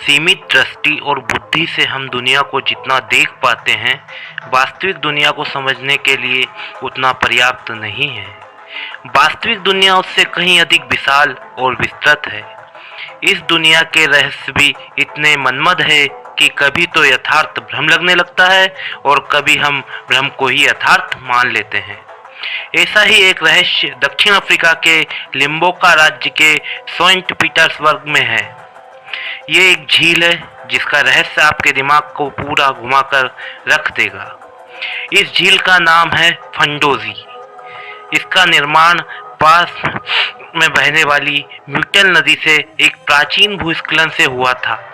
सीमित दृष्टि और बुद्धि से हम दुनिया को जितना देख पाते हैं, वास्तविक दुनिया को समझने के लिए उतना पर्याप्त नहीं है। वास्तविक दुनिया उससे कहीं अधिक विशाल और विस्तृत है। इस दुनिया के रहस्य भी इतने मनमद है कि कभी तो यथार्थ भ्रम लगने लगता है और कभी हम भ्रम को ही यथार्थ मान लेते हैं। ऐसा ही एक रहस्य दक्षिण अफ्रीका के लिम्बोका राज्य के सेंट पीटर्सबर्ग में है। ये एक झील है जिसका रहस्य आपके दिमाग को पूरा घुमाकर रख देगा। इस झील का नाम है फंडोजी। इसका निर्माण पास में बहने वाली म्यूटल नदी से एक प्राचीन भूस्खलन से हुआ था।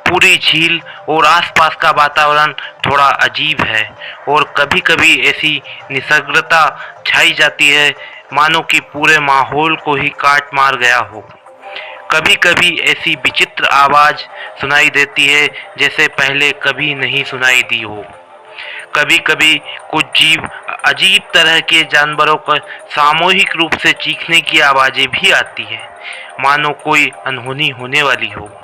पूरी झील और आसपास का वातावरण थोड़ा अजीब है और कभी-कभी ऐसी निसर्गता छाई जाती है मानो कि पूरे माहौल को ही काट मार गया हो। कभी-कभी ऐसी विचित्र आवाज सुनाई देती है जैसे पहले कभी नहीं सुनाई दी हो। कभी-कभी कुछ जीव अजीब तरह के जानवरों का सामूहिक रूप से चीखने की आवाजें भी आती है, मानो कोई अनहोनी होने वाली हो।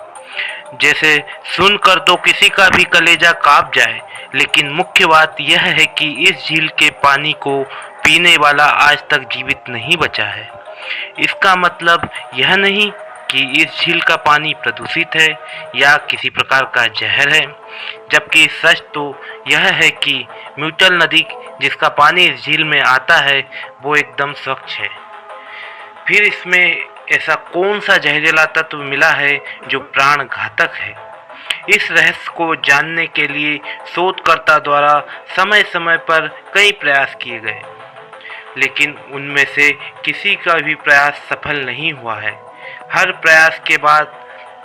जैसे सुनकर तो किसी का भी कलेजा कांप जाए। लेकिन मुख्य बात यह है कि इस झील के पानी को पीने वाला आज तक जीवित नहीं बचा है। इसका मतलब यह नहीं कि इस झील का पानी प्रदूषित है या किसी प्रकार का जहर है, जबकि सच तो यह है कि म्यूटल नदी जिसका पानी इस झील में आता है वो एकदम स्वच्छ है। फिर इसमें ऐसा कौन सा जहरीला तत्व मिला है जो प्राण घातक है? इस रहस्य को जानने के लिए शोधकर्ता द्वारा समय समय पर कई प्रयास किए गए, लेकिन उनमें से किसी का भी प्रयास सफल नहीं हुआ है। हर प्रयास के बाद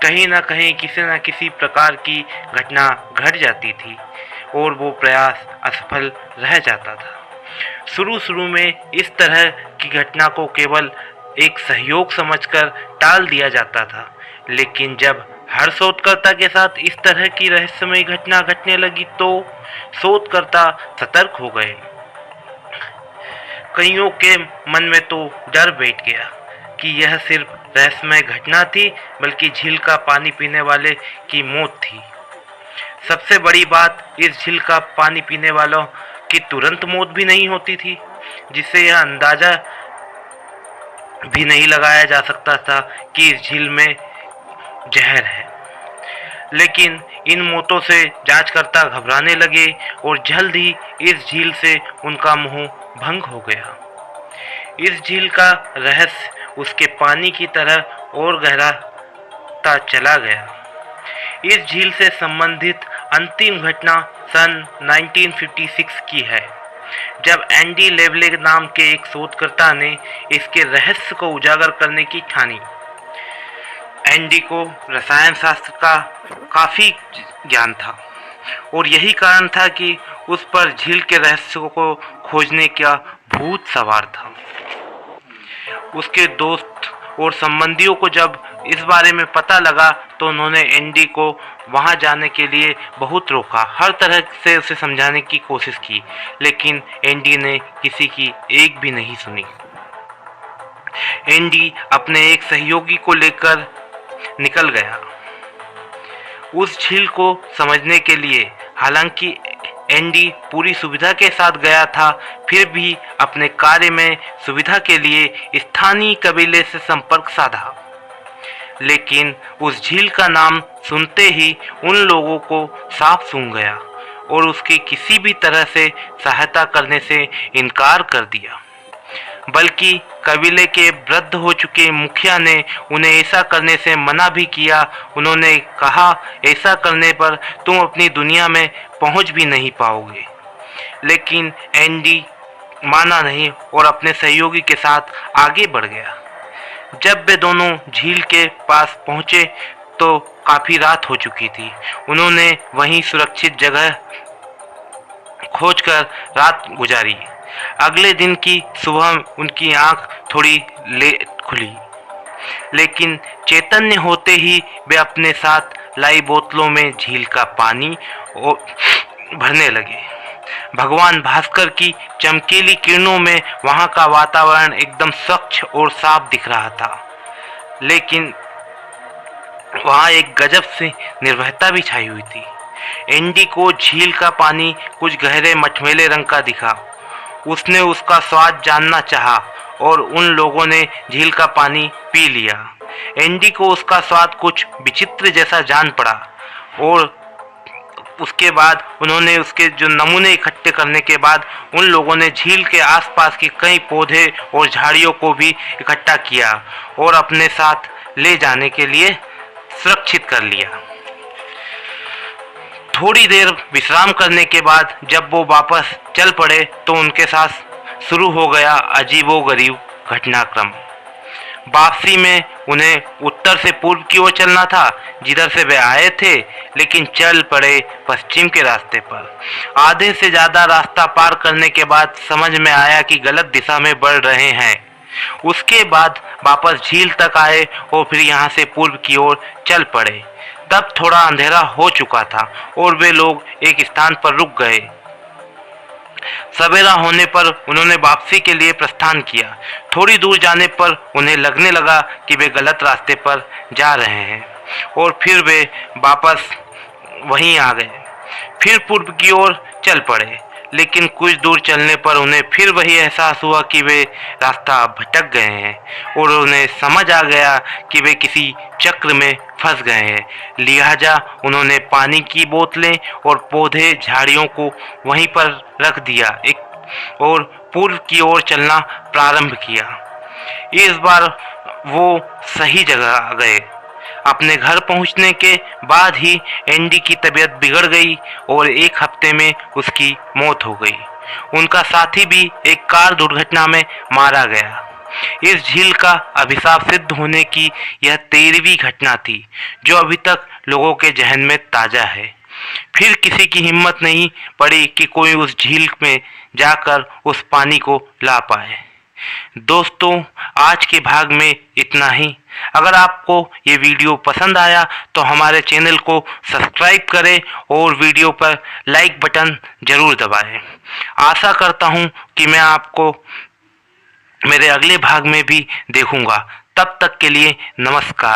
कहीं न कहीं किसी न किसी प्रकार की घटना घट जाती थी और वो प्रयास असफल रह जाता था। शुरू में इस तरह की घटना को केवल एक सहयोग समझकर टाल दिया जाता था, लेकिन जब हर शोधकर्ता के साथ इस तरह की रहस्यमय घटना घटने लगी तो शोधकर्ता सतर्क हो गए। कईयों के मन में तो डर बैठ गया कि यह सिर्फ रहस्यमय घटना थी, बल्कि झील का पानी पीने वाले की मौत थी। सबसे बड़ी बात, इस झील का पानी पीने वालों की तुरंत मौत भी नहीं होती थी, जिससे यह अंदाजा भी नहीं लगाया जा सकता था कि इस झील में जहर है। लेकिन इन मौतों से जांचकर्ता घबराने लगे और जल्द ही इस झील से उनका मोह भंग हो गया। इस झील का रहस्य उसके पानी की तरह और गहराता चला गया। इस झील से संबंधित अंतिम घटना सन 1956 की है, जब एंडी लेवले नाम के एक शोधकर्ता ने इसके रहस्य को उजागर करने की ठानी। एंडी को रसायन शास्त्र का काफ़ी ज्ञान था और यही कारण था कि उस पर झील के रहस्य को खोजने का भूत सवार था। उसके दोस्त और संबंधियों को जब इस बारे में पता लगा तो उन्होंने एंडी को वहां जाने के लिए बहुत रोका, हर तरह से उसे समझाने की कोशिश की, लेकिन एंडी ने किसी की एक भी नहीं सुनी। एंडी अपने एक सहयोगी को लेकर निकल गया उस झील को समझने के लिए। हालांकि एंडी पूरी सुविधा के साथ गया था, फिर भी अपने कार्य में सुविधा के लिए स्थानीय कबीले से संपर्क साधा। लेकिन उस झील का नाम सुनते ही उन लोगों को साफ सूंघ गया और उसकी किसी भी तरह से सहायता करने से इनकार कर दिया। बल्कि कबीले के वृद्ध हो चुके मुखिया ने उन्हें ऐसा करने से मना भी किया। उन्होंने कहा, ऐसा करने पर तुम अपनी दुनिया में पहुंच भी नहीं पाओगे। लेकिन एंडी माना नहीं और अपने सहयोगी के साथ आगे बढ़ गया। जब वे दोनों झील के पास पहुंचे तो काफी रात हो चुकी थी। उन्होंने वहीं सुरक्षित जगह खोजकर रात गुजारी। अगले दिन की सुबह उनकी आंख थोड़ी लेट खुली, लेकिन चैतन्य होते ही वे अपने साथ लाई बोतलों में झील का पानी भरने लगे। भगवान भास्कर की चमकीली किरणों में वहां का वातावरण एकदम स्वच्छ और साफ दिख रहा था। लेकिन वहाँ एक गजब से निर्भयता भी छाई हुई थी। एंडी को झील का पानी कुछ गहरे मटमैले रंग का दिखा। उसने उसका स्वाद जानना चाहा और उन लोगों ने झील का पानी पी लिया। एंडी को उसका स्वाद कुछ विचित्र जैसा जान पड़ा और उसके बाद उन्होंने उसके जो नमूने इकट्ठे करने के बाद उन लोगों ने झील के आसपास के कई पौधे और झाड़ियों को भी इकट्ठा किया और अपने साथ ले जाने के लिए सुरक्षित कर लिया। थोड़ी देर विश्राम करने के बाद जब वो वापस चल पड़े तो उनके साथ शुरू हो गया अजीबोगरीब घटनाक्रम। वापसी में उन्हें उत्तर से पूर्व की ओर चलना था जिधर से वे आए थे, लेकिन चल पड़े पश्चिम के रास्ते पर। आधे से ज़्यादा रास्ता पार करने के बाद समझ में आया कि गलत दिशा में बढ़ रहे हैं। उसके बाद वापस झील तक आए और फिर यहाँ से पूर्व की ओर चल पड़े। तब थोड़ा अंधेरा हो चुका था और वे लोग एक स्थान पर रुक गए। सवेरा होने पर उन्होंने वापसी के लिए प्रस्थान किया। थोड़ी दूर जाने पर उन्हें लगने लगा कि वे गलत रास्ते पर जा रहे हैं और फिर वे वापस वहीं आ गए। फिर पूर्व की ओर चल पड़े, लेकिन कुछ दूर चलने पर उन्हें फिर वही एहसास हुआ कि वे रास्ता भटक गए हैं और उन्हें समझ आ गया कि वे किसी चक्र में फंस गए हैं। लिहाजा उन्होंने पानी की बोतलें और पौधे झाड़ियों को वहीं पर रख दिया और पूर्व की ओर चलना प्रारंभ किया। इस बार वो सही जगह आ गए। अपने घर पहुंचने के बाद ही एंडी की तबीयत बिगड़ गई और एक हफ्ते में उसकी मौत हो गई। उनका साथी भी एक कार दुर्घटना में मारा गया। इस झील का अभिशाप सिद्ध होने की यह 13वीं घटना थी जो अभी तक लोगों के जहन में ताज़ा है। फिर किसी की हिम्मत नहीं पड़ी कि कोई उस झील में जाकर उस पानी को ला पाए। दोस्तों, आज के भाग में इतना ही। अगर आपको ये वीडियो पसंद आया तो हमारे चैनल को सब्सक्राइब करें और वीडियो पर लाइक बटन जरूर दबाएं। आशा करता हूँ कि मैं आपको मेरे अगले भाग में भी देखूंगा। तब तक के लिए नमस्कार।